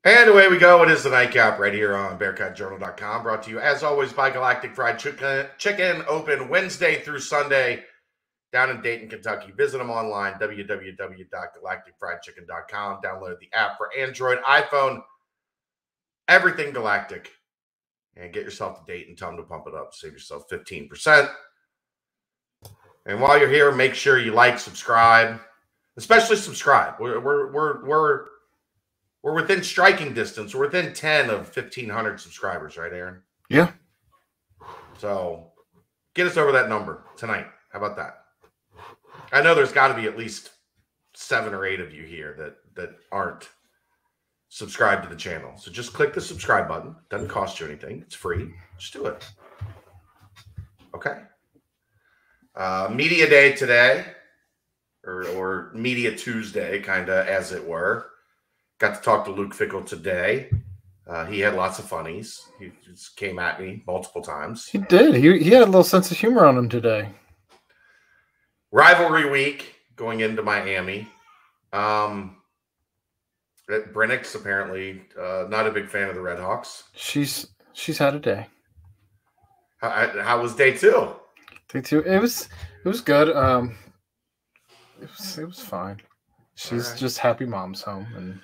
And away we go. It is the Nightcap right here on BearcatJournal.com. Brought to you, as always, by Galactic Fried Chicken. Open Wednesday through Sunday down in Dayton, Kentucky. Visit them online, www.galacticfriedchicken.com. Download the app for Android, iPhone, everything Galactic. And get yourself to Dayton. Tell them to pump it up. Save yourself 15%. And while you're here, make sure you like, subscribe. Especially subscribe. We're within striking distance. We're within 10 of 1,500 subscribers, right, Aaron? Yeah. So get us over that number tonight. How about that? I know there's got to be at least 7 or 8 of you here that aren't subscribed to the channel. So just click the subscribe button. Doesn't cost you anything. It's free. Just do it. Okay. Media Day today, or Media Tuesday, kind of, as it were. Got to talk to Luke Fickell today. He had lots of funnies. He just came at me multiple times. He did. He had a little sense of humor on him today. Rivalry week going into Miami. Brennick's apparently not a big fan of the Red Hawks. She's had a day. How was day 2? Day 2. It was good. It was fine. She's just happy mom's home, and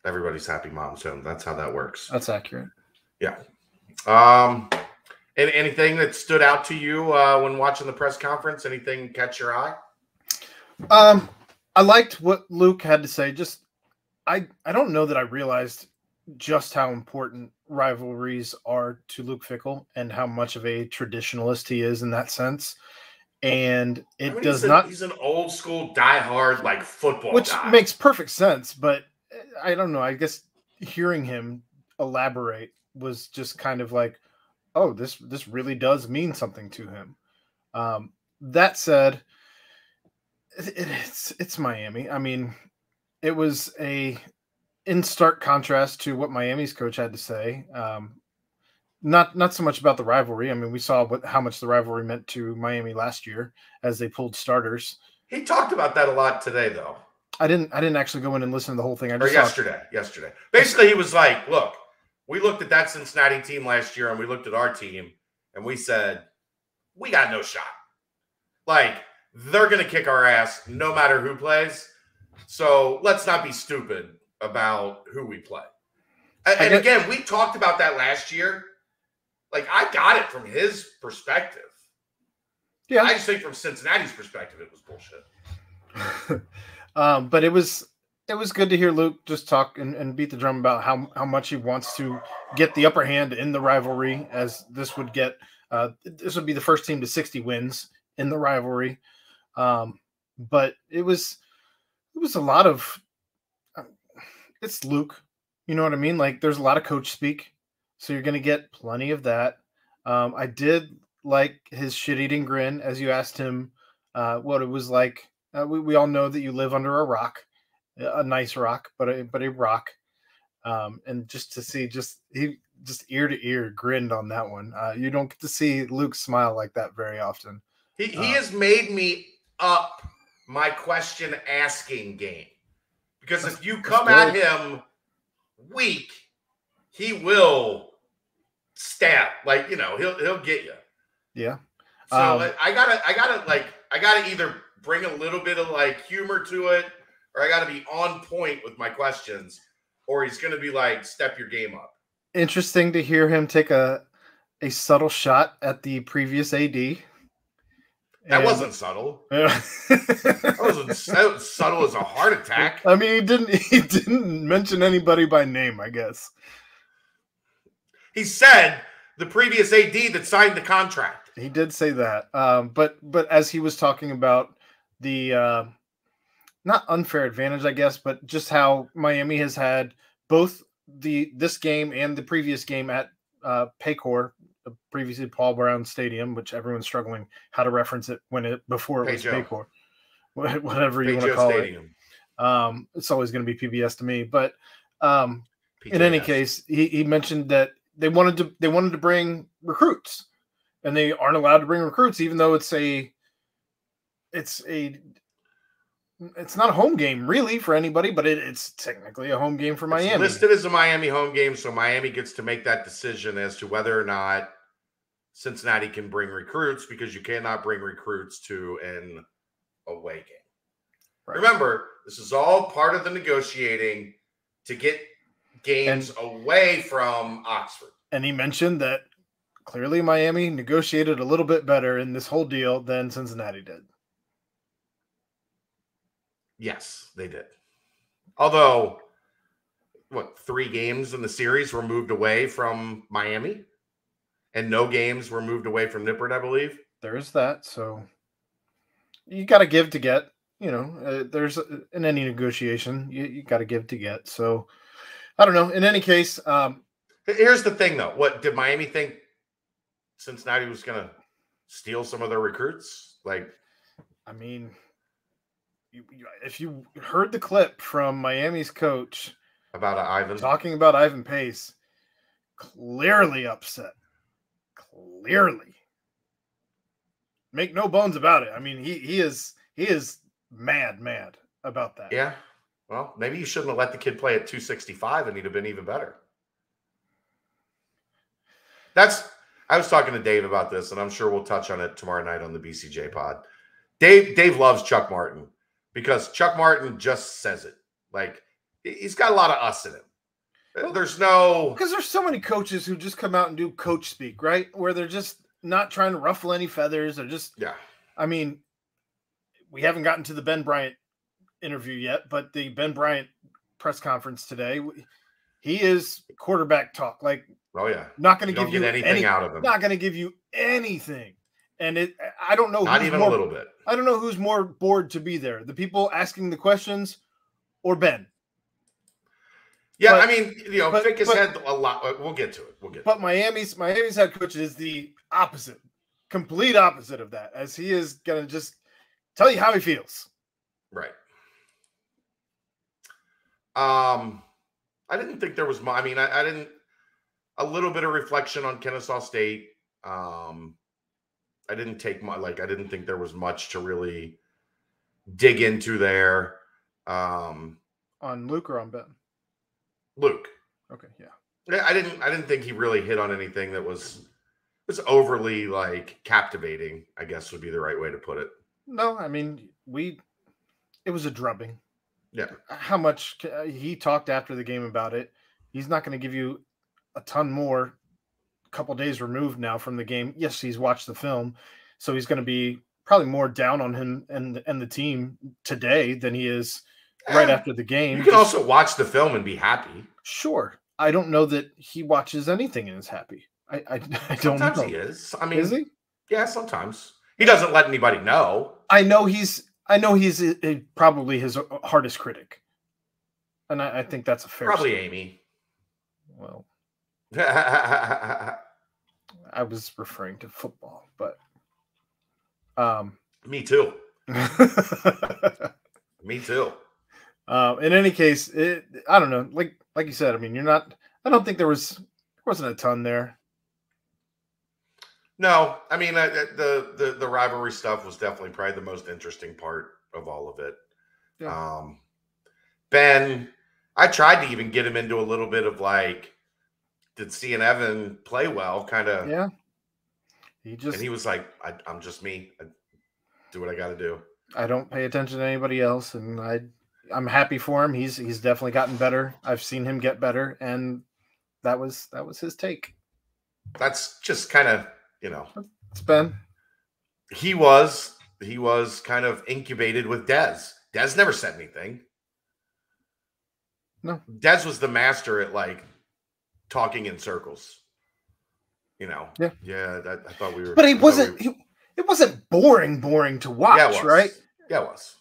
everybody's happy mom's home. That's how that works. That's accurate. Yeah. And anything that stood out to you when watching the press conference? Anything catch your eye? I liked what Luke had to say. Just I don't know that I realized just how important rivalries are to Luke Fickell and how much of a traditionalist he is in that sense. And he's an old school diehard like football which guy. Makes perfect sense, but I don't know. I guess hearing him elaborate was just kind of like, oh, this really does mean something to him. That said, it's Miami. I mean, it was in stark contrast to what Miami's coach had to say. Not so much about the rivalry. I mean, we saw how much the rivalry meant to Miami last year as they pulled starters. He talked about that a lot today, though. I didn't actually go in and listen to the whole thing. Yesterday. Basically, he was like, look, we looked at that Cincinnati team last year and we looked at our team and we said, we got no shot. Like, they're going to kick our ass no matter who plays. So let's not be stupid about who we play. And again, we talked about that last year. Like, I got it from his perspective. Yeah. I just think from Cincinnati's perspective, it was bullshit. But it was good to hear Luke just talk and beat the drum about how much he wants to get the upper hand in the rivalry, as this would be the first team to 60 wins in the rivalry. But it was a lot of it's Luke. You know what I mean? Like, there's a lot of coach speak, so you're going to get plenty of that. I did like his shit-eating grin as you asked him what it was like. We all know that you live under a rock, a nice rock, but a rock. And just to see, he ear to ear grinned on that one. You don't get to see Luke smile like that very often. He has made me up my question asking game, because if you come at him weak, he will stab. Like, he'll get you. Yeah. So I gotta either bring a little bit of like humor to it, or I gotta be on point with my questions, or he's gonna be like, step your game up. Interesting to hear him take a subtle shot at the previous AD. That wasn't subtle. That wasn't subtle as a heart attack. I mean, he didn't mention anybody by name, I guess. He said the previous AD that signed the contract. He did say that. But as he was talking about the not unfair advantage, I guess, but just how Miami has had both this game and the previous game at Paycor, previously Paul Brown Stadium, which everyone's struggling how to reference it before it was Paycor, whatever you want to call Stadium. It's always going to be PBS to me. But in any case, he mentioned that they wanted to bring recruits, and they aren't allowed to bring recruits, even though it's a It's not a home game really for anybody, but it's technically a home game for Miami. It's listed as a Miami home game, so Miami gets to make that decision as to whether or not Cincinnati can bring recruits, because you cannot bring recruits to an away game. Right. Remember, this is all part of the negotiating to get games away from Oxford. And he mentioned that clearly Miami negotiated a little bit better in this whole deal than Cincinnati did. Yes, they did. Although, 3 games in the series were moved away from Miami? And no games were moved away from Nippert, I believe. There is that. So you got to give to get. There's in any negotiation, you got to give to get. So I don't know. In any case, here's the thing, though. What did Miami think Cincinnati was going to steal some of their recruits? I mean, if you heard the clip from Miami's coach about Ivan talking about Ivan Pace, clearly upset. Clearly, make no bones about it. I mean, he is mad about that. Yeah. Well, maybe you shouldn't have let the kid play at 265, and he'd have been even better. I was talking to Dave about this, and I'm sure we'll touch on it tomorrow night on the BCJ pod. Dave loves Chuck Martin because Chuck Martin just says it. He's got a lot of us in him. Because there's so many coaches who just come out and do coach speak, right? Where they're just not trying to ruffle any feathers. They're just, I mean, we haven't gotten to the Ben Bryant interview yet, but the Ben Bryant press conference today, he is quarterback talk. Not going to give you anything out of him. Not going to give you anything. And I don't know. Not even a little bit. I don't know who's more bored to be there, the people asking the questions or Ben. Yeah, Fick has had a lot. We'll get to it. But Miami's head coach is the opposite, complete opposite of that, as he is going to just tell you how he feels. Right. I didn't think there was. I didn't. A little bit of reflection on Kennesaw State. I didn't take my I didn't think there was much to really dig into there. On Luke or on Ben? Luke. Okay, yeah. I didn't think he really hit on anything that was overly captivating, I guess would be the right way to put it. No, I mean, it was a drubbing. Yeah. How much he talked after the game about it. He's not going to give you a ton more a couple days removed now from the game. Yes, he's watched the film, so he's going to be probably more down on him and the team today than he is right after the game. You can also watch the film and be happy. Sure. I don't know that he watches anything and is happy. I don't know. Sometimes he is. Is he? Yeah, sometimes. He doesn't let anybody know. I know he's probably his hardest critic. And I think that's a fair Probably statement. Amy. Well, I was referring to football, but me too. Me too. In any case, I don't know. Like you said, I mean, I don't think there wasn't a ton there. No, I mean, the rivalry stuff was definitely probably the most interesting part of all of it. Yeah. Ben, I tried to even get him into a little bit of did C and Evan play well? Kind of. Yeah. And he was like, I'm just me. I do what I got to do. I don't pay attention to anybody else, and I'm happy for him. He's definitely gotten better. I've seen him get better, and that was his take. That's just kind of, It's Ben. He was kind of incubated with Dez. Dez never said anything. No. Dez was the master at talking in circles. Yeah. Yeah, I thought we were. But it wasn't boring to watch, right? Yeah, it was.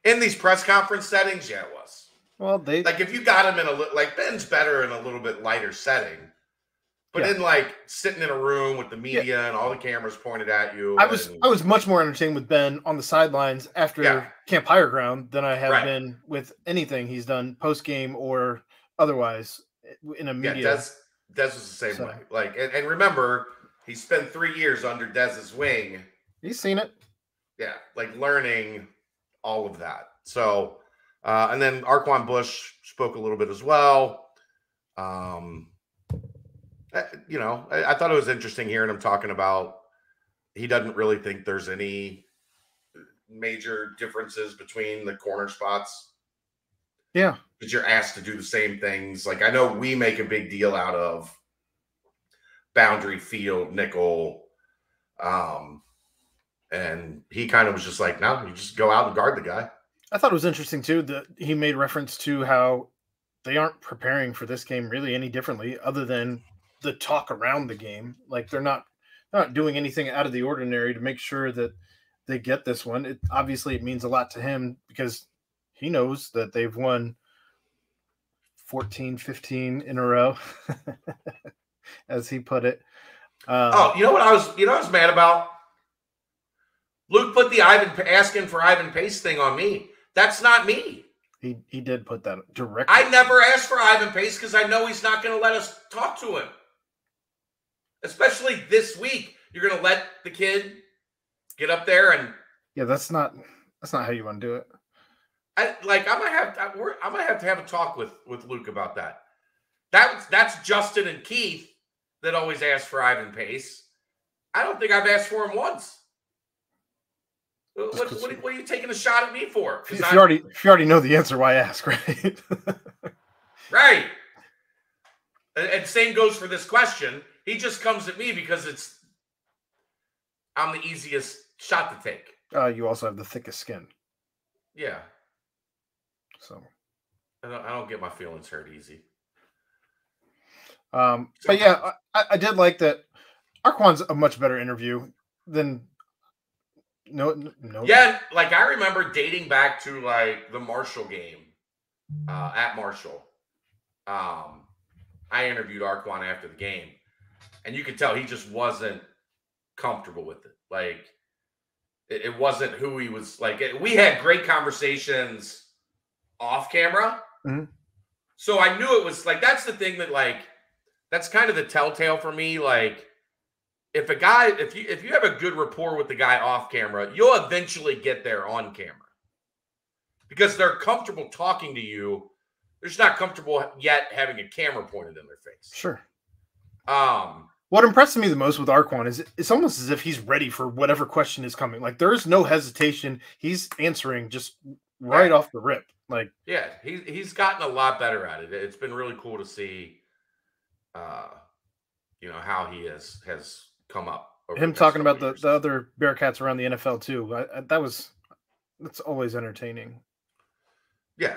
In these press conference settings, yeah, it was. Well, if you got him in Ben's better in a little bit lighter setting, but in sitting in a room with the media and all the cameras pointed at you. I was much more entertained with Ben on the sidelines after Camp Higher Ground than I have been with anything he's done post game or otherwise in a media. Yeah, Dez was the same way. And remember, he spent 3 years under Dez's wing. He's seen it. Yeah, learning all of that. So, and then Arquan Bush spoke a little bit as well. You know, I thought it was interesting hearing him talking about he doesn't really think there's any major differences between the corner spots. Yeah. Because you're asked to do the same things. Like, I know we make a big deal out of boundary, field, nickel. And he kind of was just like, no, you just go out and guard the guy. I thought it was interesting, too, that he made reference to how they aren't preparing for this game really any differently other than the talk around the game. Like, they're not doing anything out of the ordinary to make sure that they get this one. Obviously, it means a lot to him because he knows that they've won 14, 15 in a row, as he put it. You know what I was mad about? Luke put the asking for Ivan Pace thing on me. That's not me. He did put that directly. I never asked for Ivan Pace because I know he's not going to let us talk to him. Especially this week. You're going to let the kid get up there and... Yeah, that's not how you want to do it. I'm gonna have to have a talk with Luke about that. That's Justin and Keith that always ask for Ivan Pace. I don't think I've asked for him once. What are you taking a shot at me for? If you already know the answer, why ask, right? Right. And same goes for this question. He just comes at me because I'm the easiest shot to take. You also have the thickest skin. Yeah. So I don't get my feelings hurt easy. But yeah, I did like that. Arquan's a much better interview than no. Yeah, like I remember dating back to like the Marshall game at Marshall. I interviewed Arquan after the game, and you could tell he just wasn't comfortable with it. Like it wasn't who he was. Like we had great conversations off camera. Mm-hmm. So I knew it was like, that's the thing that like, that's kind of the telltale for me. Like if you have a good rapport with the guy off camera, you'll eventually get there on camera because they're comfortable talking to you. They're just not comfortable yet having a camera pointed in their face. Sure. What impressed me the most with Arquan is it's almost as if he's ready for whatever question is coming. Like there is no hesitation. He's answering just right off the rip. Like, yeah, he's gotten a lot better at it. It's been really cool to see, how he has come up. Him talking about the other Bearcats around the NFL too. That's always entertaining. Yeah,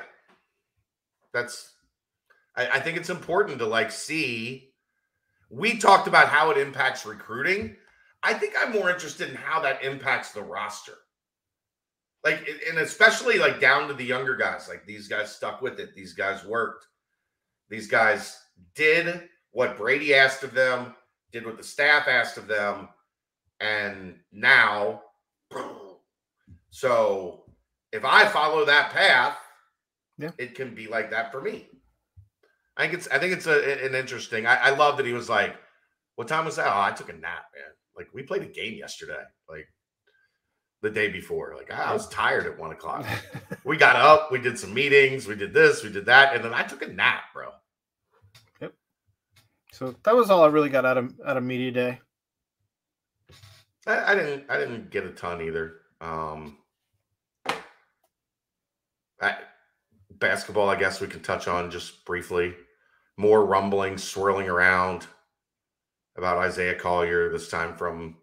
I think it's important to like see. We talked about how it impacts recruiting. I think I'm more interested in how that impacts the roster. Like, and especially like down to the younger guys, like these guys stuck with it. These guys worked. These guys did what Brady asked of them, did what the staff asked of them. And now, so if I follow that path, it can be like that for me. I think it's an interesting. I love that he was like, what time was that? Oh, I took a nap, man. Like we played a game yesterday. Like the day before. Like I was tired at 1:00. We got up, we did some meetings, we did this, we did that, and then I took a nap, bro. Yep. So that was all I really got out of media day. I didn't get a ton either. Basketball, I guess we can touch on just briefly. More rumbling, swirling around about Isaiah Collier, this time from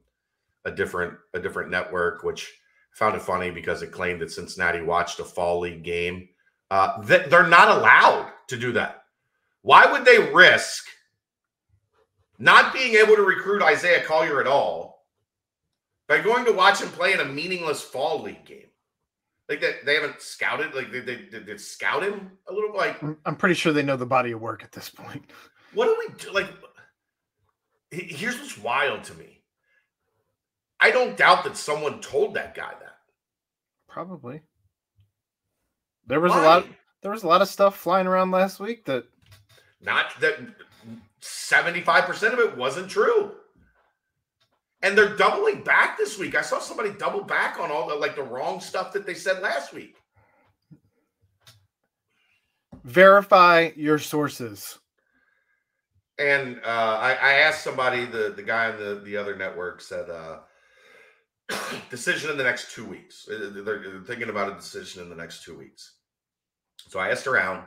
a different network, which I found it funny because it claimed that Cincinnati watched a fall league game. They're not allowed to do that. Why would they risk not being able to recruit Isaiah Collier at all by going to watch him play in a meaningless fall league game? Like that, they haven't scouted. Like they scout him a little. Like I'm pretty sure they know the body of work at this point. What do we do? Like, here's what's wild to me. I don't doubt that someone told that guy that. Probably. There was a lot of stuff flying around last week that 75% of it wasn't true. And they're doubling back this week. I saw somebody double back on all the wrong stuff that they said last week. Verify your sources. And I asked somebody, the guy on the other network said, decision in the next 2 weeks. They're thinking about a decision in the next 2 weeks. So I asked around.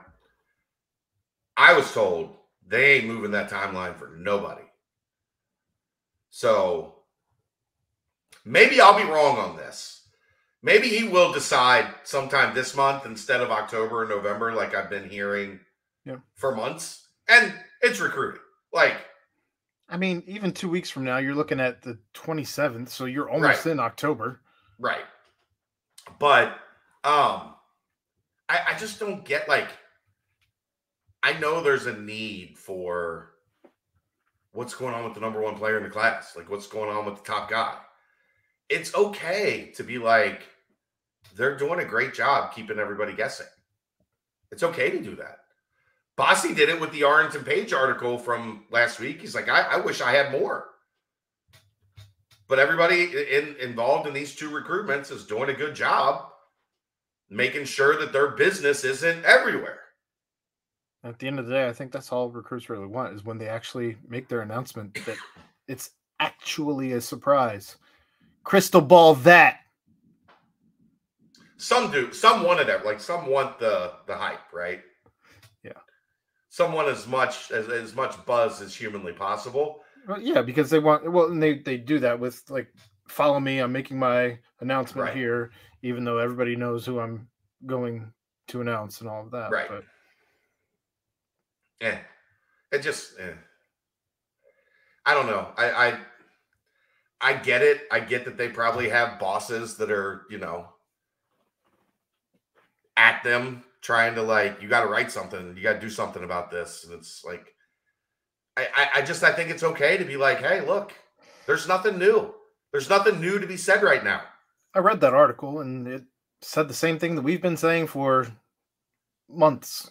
I was told they ain't moving that timeline for nobody. So maybe I'll be wrong on this. Maybe he will decide sometime this month instead of October or November, like I've been hearing for months. And it's recruiting. I mean, even 2 weeks from now, you're looking at the 27th, so you're almost in October. Right. But I just don't get, I know there's a need for what's going on with the number one player in the class. What's going on with the top guy. It's okay to be they're doing a great job keeping everybody guessing. It's okay to do that. Bossy did it with the Arlington Page article from last week. He's like, I wish I had more. But everybody involved in these two recruitments is doing a good job making sure that their business isn't everywhere. At the end of the day, I think that's all recruits really want is when they actually make their announcement that it's actually a surprise. Crystal ball that. Some do. Some want it. Some want the hype, right? Yeah. Some want as much buzz as humanly possible. Well, yeah, because they want. Well, and they do that with follow me. I'm making my announcement here, even though everybody knows who I'm going to announce and all of that. Right. But it just. I don't know. I get it. I get that they probably have bosses that are, at them trying to you got to write something. You got to do something about this. And it's I think it's okay to be hey, look, there's nothing new. There's nothing new to be said right now. I read that article and it said the same thing that we've been saying for months.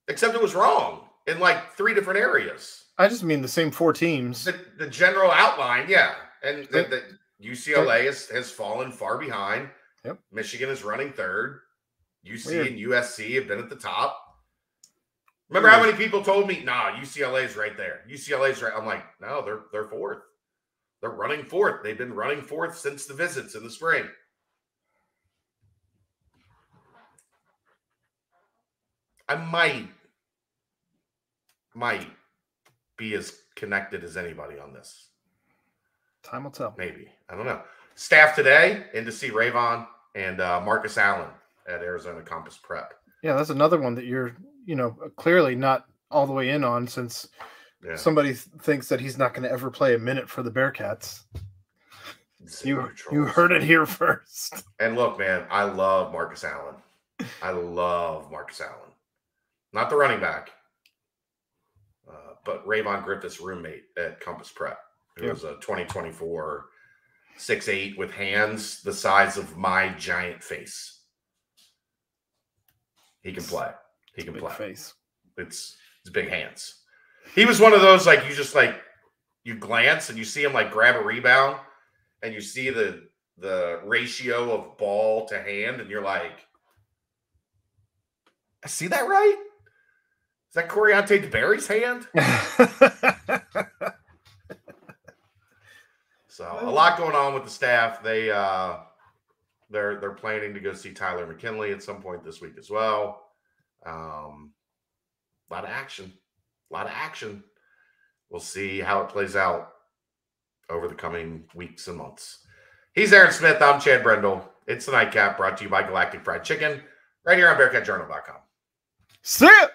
Except it was wrong in 3 different areas. I just mean the same 4 teams. The general outline, yeah. And the UCLA has fallen far behind. Yep. Michigan is running third. UC Weird. and USC have been at the top. Remember how many people told me, nah, UCLA's right there. UCLA's right. I'm like, no, they're fourth. They're running fourth. They've been running fourth since the visits in the spring. I might be as connected as anybody on this. Time will tell. Maybe. I don't know. Staff today in to see Rayvon and Marcus Allen at Arizona Compass Prep. Yeah, that's another one that you're, clearly not all the way in on since somebody thinks that he's not going to ever play a minute for the Bearcats. You heard it here first. And look, man, I love Marcus Allen. Not the running back, but Rayvon Griffith's roommate at Compass Prep. It was a 2024 6'8" with hands the size of my giant face. He can play. He can play. Face. It's big hands. He was one of those you just you glance and you see him grab a rebound and you see the ratio of ball to hand and you're I see that right? Is that Coriante DeBerry's hand? So a lot going on with the staff. They're planning to go see Tyler McKinley at some point this week as well. A lot of action. We'll see how it plays out over the coming weeks and months. He's Aaron Smith. I'm Chad Brendel. It's the Nightcap brought to you by Galactic Fried Chicken right here on BearcatJournal.com. See ya!